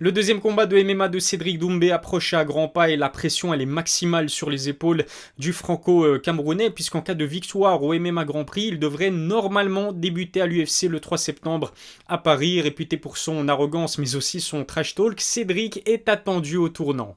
Le deuxième combat de MMA de Cédric Doumbé approche à grands pas et la pression elle est maximale sur les épaules du franco-camerounais puisqu'en cas de victoire au MMA Grand Prix, il devrait normalement débuter à l'UFC le 3 septembre à Paris. Réputé pour son arrogance mais aussi son trash talk, Cédric est attendu au tournant.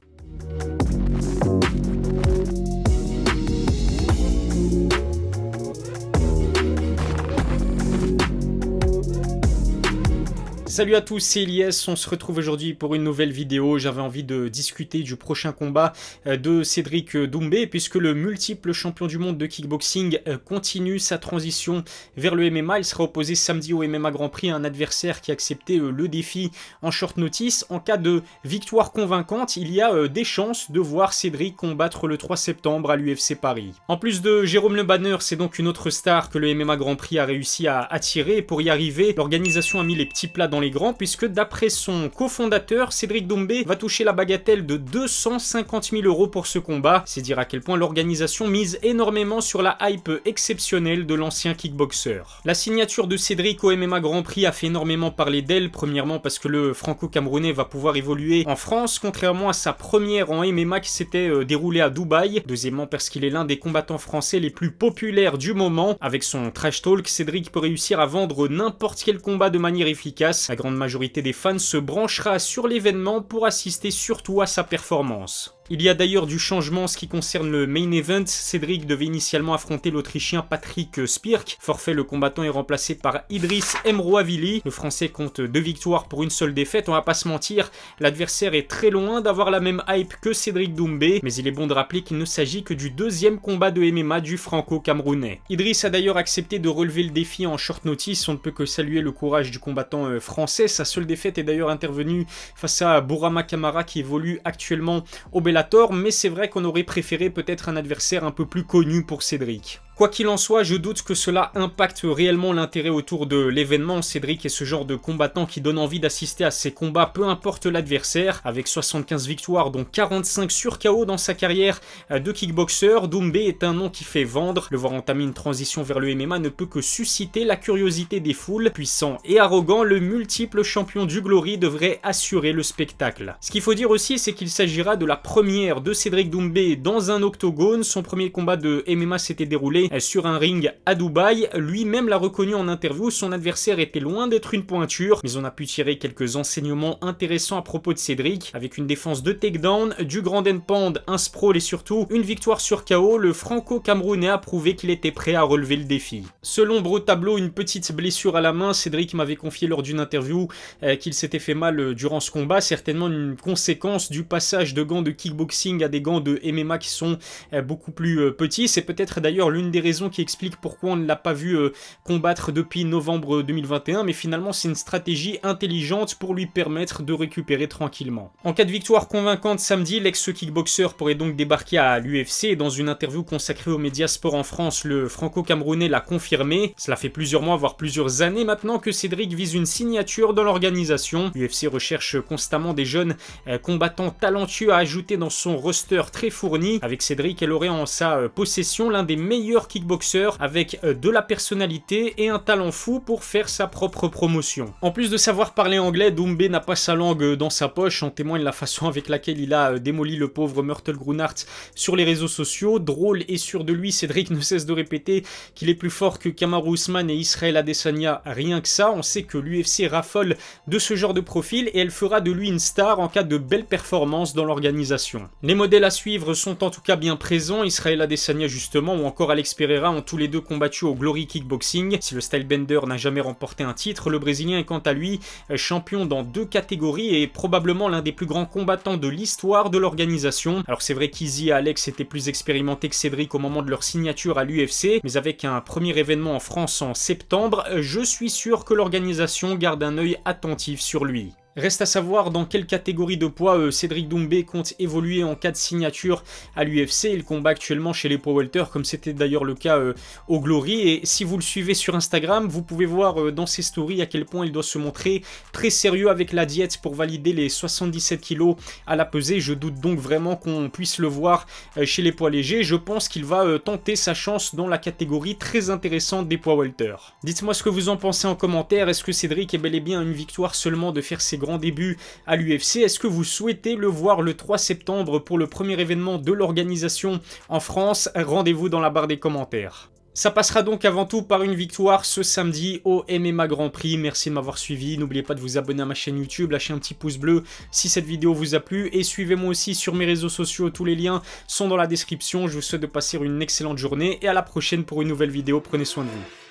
Salut à tous, c'est Elias, on se retrouve aujourd'hui pour une nouvelle vidéo. J'avais envie de discuter du prochain combat de Cédric Doumbé puisque le multiple champion du monde de kickboxing continue sa transition vers le MMA. Il sera opposé samedi au MMA Grand Prix à un adversaire qui a accepté le défi en short notice. En cas de victoire convaincante, il y a des chances de voir Cédric combattre le 3 septembre à l'UFC Paris. En plus de Jérôme Le Banner, c'est donc une autre star que le MMA Grand Prix a réussi à attirer. Pour y arriver, l'organisation a mis les petits plats dans les grands puisque d'après son cofondateur, Cédric Doumbé va toucher la bagatelle de 250 000 € pour ce combat. C'est dire à quel point l'organisation mise énormément sur la hype exceptionnelle de l'ancien kickboxer. La signature de Cédric au MMA Grand Prix a fait énormément parler d'elle, premièrement parce que le franco-camerounais va pouvoir évoluer en France, contrairement à sa première en MMA qui s'était déroulée à Dubaï. Deuxièmement parce qu'il est l'un des combattants français les plus populaires du moment. Avec son trash talk, Cédric peut réussir à vendre n'importe quel combat de manière efficace. La grande majorité des fans se branchera sur l'événement pour assister surtout à sa performance. Il y a d'ailleurs du changement en ce qui concerne le main event. Cédric devait initialement affronter l'Autrichien Patrick Spirk. Forfait, le combattant est remplacé par Idriss Mrouavili. Le Français compte 2 victoires pour une seule défaite. On va pas se mentir, l'adversaire est très loin d'avoir la même hype que Cédric Doumbé, mais il est bon de rappeler qu'il ne s'agit que du deuxième combat de MMA du franco-camerounais. Idriss a d'ailleurs accepté de relever le défi en short notice. On ne peut que saluer le courage du combattant français. Sa seule défaite est d'ailleurs intervenue face à Bourama Kamara qui évolue actuellement au Bellator. Mais c'est vrai qu'on aurait préféré peut-être un adversaire un peu plus connu pour Cédric. Quoi qu'il en soit, je doute que cela impacte réellement l'intérêt autour de l'événement. Cédric est ce genre de combattant qui donne envie d'assister à ses combats, peu importe l'adversaire. Avec 75 victoires, dont 45 sur KO dans sa carrière de kickboxer, Doumbé est un nom qui fait vendre. Le voir entamer une transition vers le MMA ne peut que susciter la curiosité des foules. Puissant et arrogant, le multiple champion du Glory devrait assurer le spectacle. Ce qu'il faut dire aussi, c'est qu'il s'agira de la première de Cédric Doumbé dans un octogone. Son premier combat de MMA s'était déroulé sur un ring à Dubaï. Lui-même l'a reconnu en interview, son adversaire était loin d'être une pointure, mais on a pu tirer quelques enseignements intéressants à propos de Cédric. Avec une défense de takedown, du grand endpoint, un sprawl et surtout une victoire sur KO, le franco-camerounais a prouvé qu'il était prêt à relever le défi. Selon Bro Tableau, une petite blessure à la main, Cédric m'avait confié lors d'une interview qu'il s'était fait mal durant ce combat, certainement une conséquence du passage de gants de kickboxing à des gants de MMA qui sont beaucoup plus petits. C'est peut-être d'ailleurs l'une des raisons qui expliquent pourquoi on ne l'a pas vu combattre depuis novembre 2021, mais finalement c'est une stratégie intelligente pour lui permettre de récupérer tranquillement. En cas de victoire convaincante samedi, l'ex-kickboxer pourrait donc débarquer à l'UFC et dans une interview consacrée aux médias sport en France, le franco-camerounais l'a confirmé. Cela fait plusieurs mois, voire plusieurs années maintenant que Cédric vise une signature dans l'organisation. L'UFC recherche constamment des jeunes combattants talentueux à ajouter dans son roster très fourni. Avec Cédric, elle aurait en sa possession l'un des meilleurs kickboxer avec de la personnalité et un talent fou pour faire sa propre promotion. En plus de savoir parler anglais, Doumbé n'a pas sa langue dans sa poche, en témoigne la façon avec laquelle il a démoli le pauvre Murtle Grunart sur les réseaux sociaux. Drôle et sûr de lui, Cédric ne cesse de répéter qu'il est plus fort que Kamaru Usman et Israel Adesanya, rien que ça. On sait que l'UFC raffole de ce genre de profil et elle fera de lui une star en cas de belle performance dans l'organisation. Les modèles à suivre sont en tout cas bien présents, Israel Adesanya justement ou encore Alex Pereira ont tous les deux combattu au Glory Kickboxing. Si le Stylebender n'a jamais remporté un titre, le Brésilien est quant à lui champion dans 2 catégories et probablement l'un des plus grands combattants de l'histoire de l'organisation. Alors c'est vrai qu'Izzy et Alex étaient plus expérimentés que Cédric au moment de leur signature à l'UFC, mais avec un premier événement en France en septembre, je suis sûr que l'organisation garde un œil attentif sur lui. Reste à savoir dans quelle catégorie de poids Cédric Doumbé compte évoluer en cas de signature à l'UFC. Il combat actuellement chez les poids welter, comme c'était d'ailleurs le cas au Glory. Et si vous le suivez sur Instagram, vous pouvez voir dans ses stories à quel point il doit se montrer très sérieux avec la diète pour valider les 77 kg à la pesée. Je doute donc vraiment qu'on puisse le voir chez les poids légers. Je pense qu'il va tenter sa chance dans la catégorie très intéressante des poids welter. Dites-moi ce que vous en pensez en commentaire. Est-ce que Cédric est bel et bien une victoire seulement de faire ses grand début à l'UFC. Est-ce que vous souhaitez le voir le 3 septembre pour le premier événement de l'organisation en France? Rendez-vous dans la barre des commentaires. Ça passera donc avant tout par une victoire ce samedi au MMA Grand Prix. Merci de m'avoir suivi. N'oubliez pas de vous abonner à ma chaîne YouTube, lâchez un petit pouce bleu si cette vidéo vous a plu. Et suivez-moi aussi sur mes réseaux sociaux. Tous les liens sont dans la description. Je vous souhaite de passer une excellente journée et à la prochaine pour une nouvelle vidéo. Prenez soin de vous.